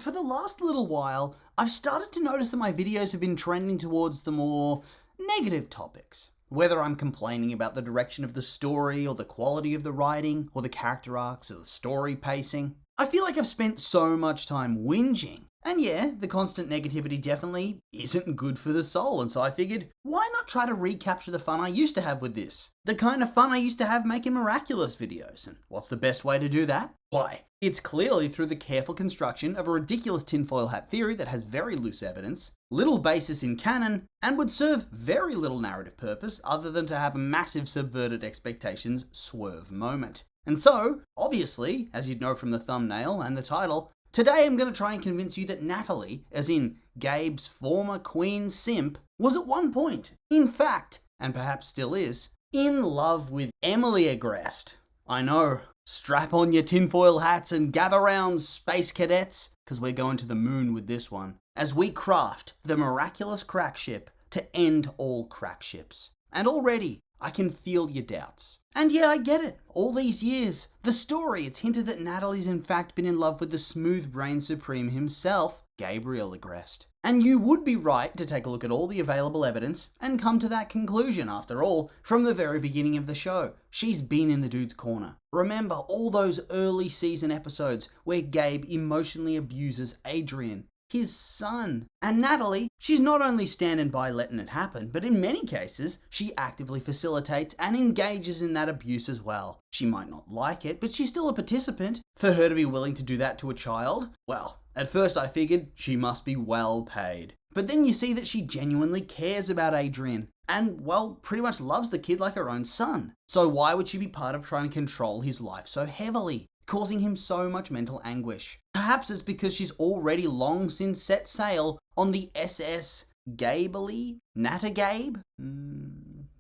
for the last little while, I've started to notice that my videos have been trending towards the more negative topics. Whether I'm complaining about the direction of the story, or the quality of the writing, or the character arcs, or the story pacing. I feel like I've spent so much time whinging. And yeah, the constant negativity definitely isn't good for the soul, and so I figured, why not try to recapture the fun I used to have with this? The kind of fun I used to have making Miraculous videos. And what's the best way to do that? Why, it's clearly through the careful construction of a ridiculous tinfoil hat theory that has very loose evidence, little basis in canon, and would serve very little narrative purpose other than to have a massive subverted expectations swerve moment. And so, obviously, as you'd know from the thumbnail and the title, today I'm going to try and convince you that Natalie, as in Gabe's former queen simp, was at one point, in fact, and perhaps still is, in love with Emily Agreste. I know, strap on your tinfoil hats and gather round, space cadets, because we're going to the moon with this one, as we craft the miraculous crack ship to end all crack ships. And already, I can feel your doubts. And yeah, I get it. All these years, the story, it's hinted that Natalie's in fact been in love with the smooth-brained supreme himself, Gabriel Agreste. And you would be right to take a look at all the available evidence and come to that conclusion. After all, from the very beginning of the show, she's been in the dude's corner. Remember all those early season episodes where Gabe emotionally abuses Adrian, his son. And Natalie, she's not only standing by letting it happen, but in many cases, she actively facilitates and engages in that abuse as well. She might not like it, but she's still a participant. For her to be willing to do that to a child, well, at first I figured she must be well paid. But then you see that she genuinely cares about Adrian and, well, pretty much loves the kid like her own son. So why would she be part of trying to control his life so heavily, causing him so much mental anguish? Perhaps it's because she's already long since set sail on the SS Gabely? Natagabe?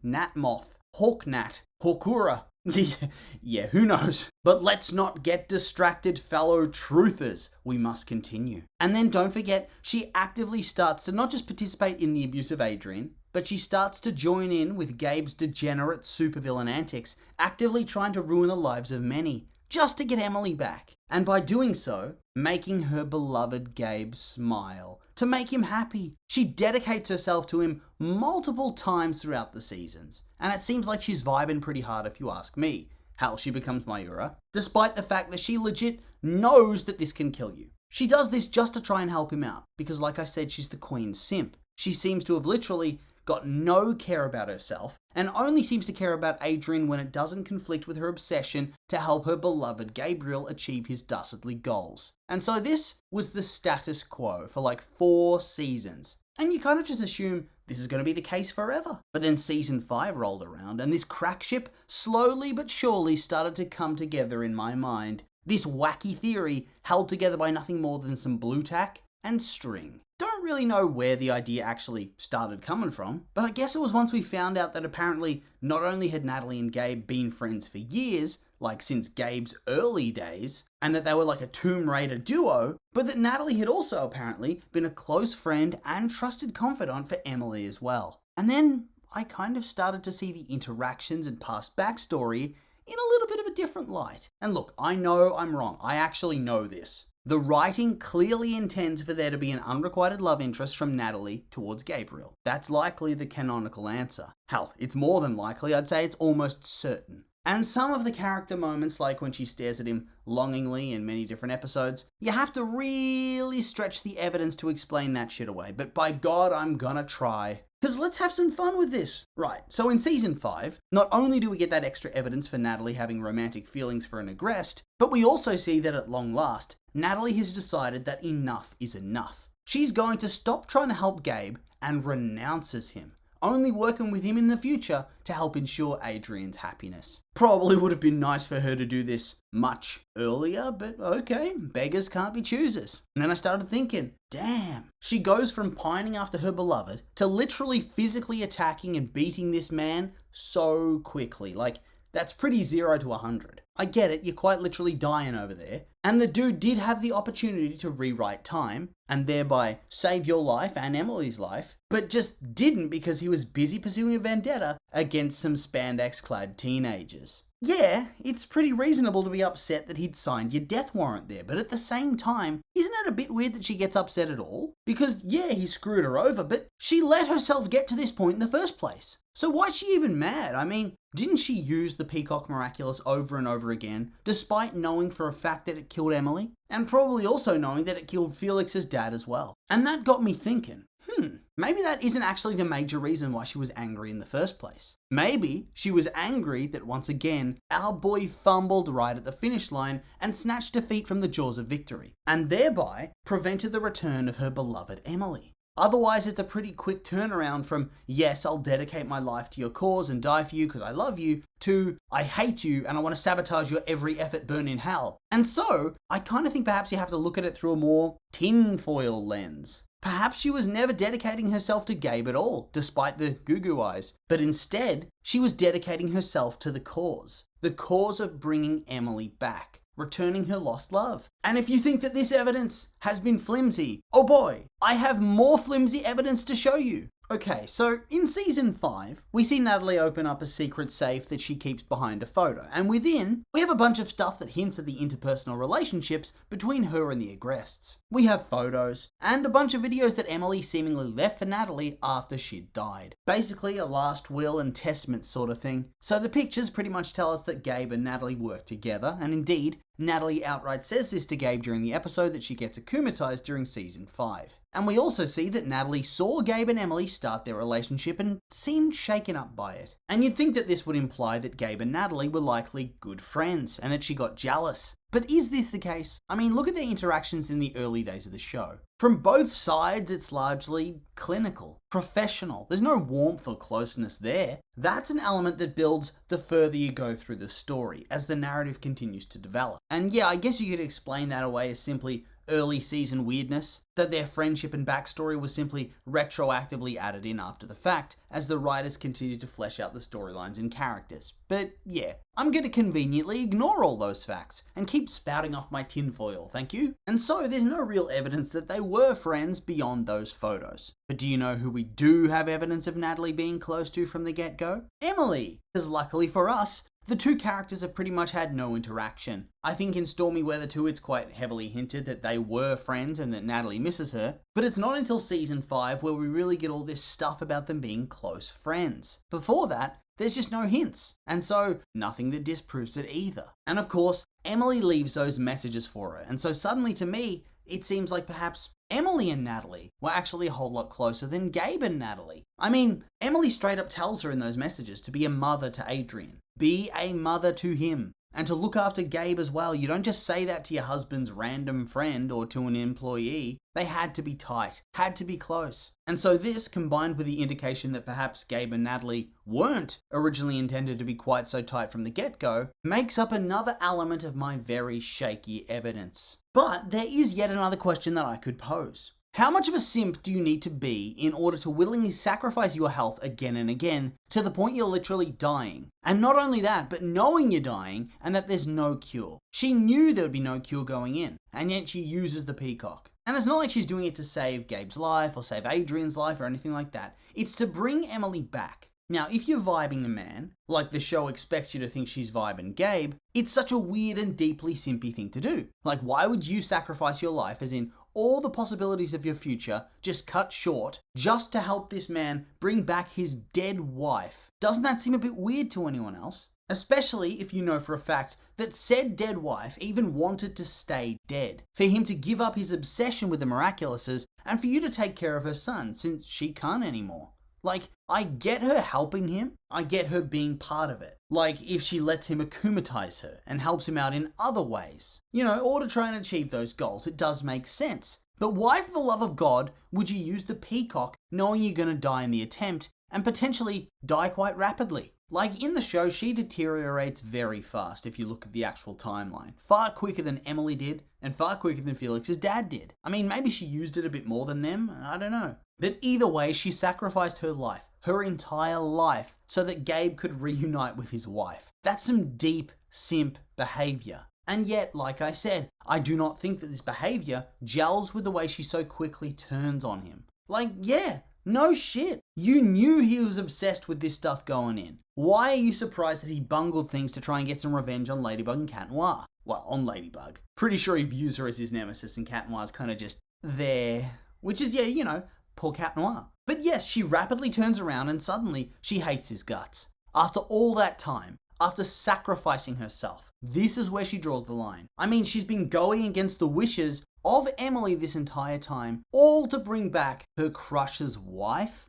Natmoth? Hawknat? Hawkura? Yeah, who knows? But let's not get distracted, fellow truthers. We must continue. And then don't forget, she actively starts to not just participate in the abuse of Adrian, but she starts to join in with Gabe's degenerate supervillain antics, actively trying to ruin the lives of many, just to get Emily back. And by doing so, making her beloved Gabe smile, to make him happy. She dedicates herself to him multiple times throughout the seasons. And it seems like she's vibing pretty hard if you ask me. Hell, she becomes Mayura, despite the fact that she legit knows that this can kill you. She does this just to try and help him out, because like I said, she's the queen simp. She seems to have literally got no care about herself, and only seems to care about Adrian when it doesn't conflict with her obsession to help her beloved Gabriel achieve his dastardly goals. And so this was the status quo for like 4 seasons. And you kind of just assume this is going to be the case forever. But then season 5 rolled around, and this crack ship slowly but surely started to come together in my mind. This wacky theory held together by nothing more than some blue tack and string. Don't really know where the idea actually started coming from, but I guess it was once we found out that apparently not only had Natalie and Gabe been friends for years, like since Gabe's early days, and that they were like a Tomb Raider duo, but that Natalie had also apparently been a close friend and trusted confidant for Emily as well. And then I kind of started to see the interactions and past backstory in a little bit of a different light. And look, I know I'm wrong. I actually know this. The writing clearly intends for there to be an unrequited love interest from Natalie towards Gabriel. That's likely the canonical answer. Hell, it's more than likely. I'd say it's almost certain. And some of the character moments, like when she stares at him longingly in many different episodes, you have to really stretch the evidence to explain that shit away. But by God, I'm gonna try. Because let's have some fun with this. Right, so in season 5, not only do we get that extra evidence for Natalie having romantic feelings for an Agreste, but we also see that at long last, Natalie has decided that enough is enough. She's going to stop trying to help Gabe and renounces him, only working with him in the future to help ensure Adrian's happiness. Probably would have been nice for her to do this much earlier, but okay, beggars can't be choosers. And then I started thinking, damn, she goes from pining after her beloved to literally physically attacking and beating this man so quickly. Like, that's pretty 0 to 100. I get it, you're quite literally dying over there. And the dude did have the opportunity to rewrite time, and thereby save your life and Emily's life, but just didn't because he was busy pursuing a vendetta against some spandex-clad teenagers. yeah, it's pretty reasonable to be upset that he'd signed your death warrant there, but at the same time, isn't it a bit weird that she gets upset at all? Because yeah, he screwed her over, but she let herself get to this point in the first place. So why's she even mad? I mean, didn't she use the Peacock Miraculous over and over again, despite knowing for a fact that it killed Emily? And probably also knowing that it killed Felix's dad as well. And that got me thinking, maybe that isn't actually the major reason why she was angry in the first place. Maybe she was angry that once again, our boy fumbled right at the finish line and snatched defeat from the jaws of victory, and thereby prevented the return of her beloved Emily. Otherwise, it's a pretty quick turnaround from, yes, I'll dedicate my life to your cause and die for you because I love you, to, I hate you and I want to sabotage your every effort, burn in hell. And so, I kind of think perhaps you have to look at it through a more tinfoil lens. Perhaps she was never dedicating herself to Gabe at all, despite the goo-goo eyes, but instead, she was dedicating herself to the cause of bringing Emily back, returning her lost love. And if you think that this evidence has been flimsy, oh boy, I have more flimsy evidence to show you. Okay, so in season 5, we see Natalie open up a secret safe that she keeps behind a photo, and within, we have a bunch of stuff that hints at the interpersonal relationships between her and the Agrests. We have photos, and a bunch of videos that Emily seemingly left for Natalie after she'd died. Basically a last will and testament sort of thing. So the pictures pretty much tell us that Gabe and Natalie work together, and indeed, Natalie outright says this to Gabe during the episode that she gets akumatized during season 5. And we also see that Natalie saw Gabe and Emily start their relationship and seemed shaken up by it. And you'd think that this would imply that Gabe and Natalie were likely good friends and that she got jealous. But is this the case? I mean, look at their interactions in the early days of the show. From both sides, it's largely clinical, professional. There's no warmth or closeness there. That's an element that builds the further you go through the story, as the narrative continues to develop. And yeah, I guess you could explain that away as simply early season weirdness, that their friendship and backstory was simply retroactively added in after the fact, as the writers continued to flesh out the storylines and characters. But yeah, I'm going to conveniently ignore all those facts and keep spouting off my tinfoil, thank you. And so there's no real evidence that they were friends beyond those photos. But do you know who we do have evidence of Natalie being close to from the get-go? Emily! Because luckily for us, the two characters have pretty much had no interaction. I think in Stormy Weather 2 it's quite heavily hinted that they were friends and that Natalie misses her, but it's not until season 5 where we really get all this stuff about them being close friends. Before that, there's just no hints, and so nothing that disproves it either. And of course, Emily leaves those messages for her, and so suddenly to me, it seems like perhaps Emily and Natalie were actually a whole lot closer than Gabe and Natalie. I mean, Emily straight up tells her in those messages to be a mother to Adrian. Be a mother to him. And to look after Gabe as well. You don't just say that to your husband's random friend or to an employee. They had to be tight, had to be close. And so this, combined with the indication that perhaps Gabe and Natalie weren't originally intended to be quite so tight from the get-go, makes up another element of my very shaky evidence. But there is yet another question that I could pose. How much of a simp do you need to be in order to willingly sacrifice your health again and again to the point you're literally dying? And not only that, but knowing you're dying and that there's no cure. She knew there would be no cure going in, and yet she uses the Peacock. And it's not like she's doing it to save Gabe's life or save Adrian's life or anything like that. It's to bring Emily back. Now, if you're vibing a man, like the show expects you to think she's vibing Gabe, it's such a weird and deeply simpy thing to do. Like, why would you sacrifice your life, as in all the possibilities of your future, just cut short, just to help this man bring back his dead wife? Doesn't that seem a bit weird to anyone else? Especially if you know for a fact that said dead wife even wanted to stay dead, for him to give up his obsession with the Miraculouses and for you to take care of her son since she can't anymore. Like, I get her helping him, I get her being part of it. Like, if she lets him akumatize her and helps him out in other ways, or to try and achieve those goals, it does make sense. But why, for the love of God, would you use the Peacock knowing you're going to die in the attempt and potentially die quite rapidly? Like, in the show, she deteriorates very fast if you look at the actual timeline. Far quicker than Emily did, and far quicker than Felix's dad did. I mean, maybe she used it a bit more than them, I don't know. But either way, she sacrificed her life, her entire life, so that Gabe could reunite with his wife. That's some deep simp behavior. And yet, like I said, I do not think that this behavior gels with the way she so quickly turns on him. Like, yeah, No shit. You knew he was obsessed with this stuff going in. Why are you surprised that he bungled things to try and get some revenge on Ladybug and Cat Noir? Well, on Ladybug. Pretty sure he views her as his nemesis and Cat Noir's kind of just there. Which is, yeah, poor Cat Noir. But yes, she rapidly turns around and suddenly she hates his guts. After all that time, after sacrificing herself, this is where she draws the line. I mean, she's been going against the wishes of Emily this entire time, all to bring back her crush's wife?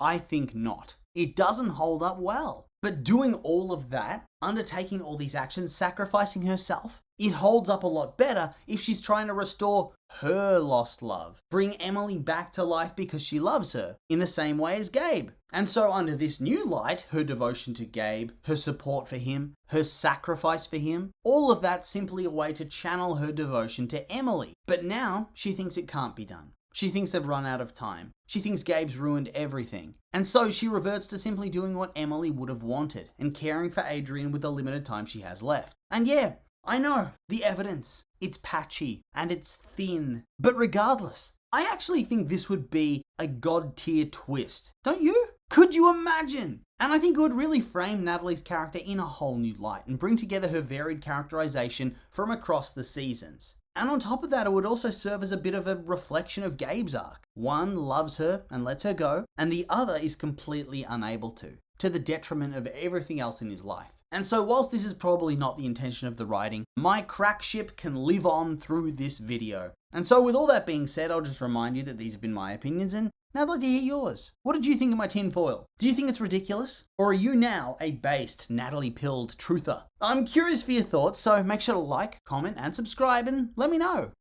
I think not. It doesn't hold up well. But doing all of that, undertaking all these actions, sacrificing herself, it holds up a lot better if she's trying to restore her lost love. Bring Emily back to life because she loves her, in the same way as Gabe. And so under this new light, her devotion to Gabe, her support for him, her sacrifice for him, all of that simply a way to channel her devotion to Emily. But now she thinks it can't be done. She thinks they've run out of time. She thinks Gabe's ruined everything. And so she reverts to simply doing what Emily would have wanted and caring for Adrien with the limited time she has left. And yeah, I know, the evidence. It's patchy and it's thin. But regardless, I actually think this would be a god-tier twist. Don't you? Could you imagine? And I think it would really frame Natalie's character in a whole new light and bring together her varied characterization from across the seasons. And on top of that, it would also serve as a bit of a reflection of Gabe's arc. One loves her and lets her go, and the other is completely unable to the detriment of everything else in his life. And so whilst this is probably not the intention of the writing, my crack ship can live on through this video. And so with all that being said, I'll just remind you that these have been my opinions, and now I'd like to hear yours. What did you think of my tinfoil? Do you think it's ridiculous? Or are you now a based, Natalie-pilled truther? I'm curious for your thoughts, so make sure to like, comment, and subscribe, and let me know.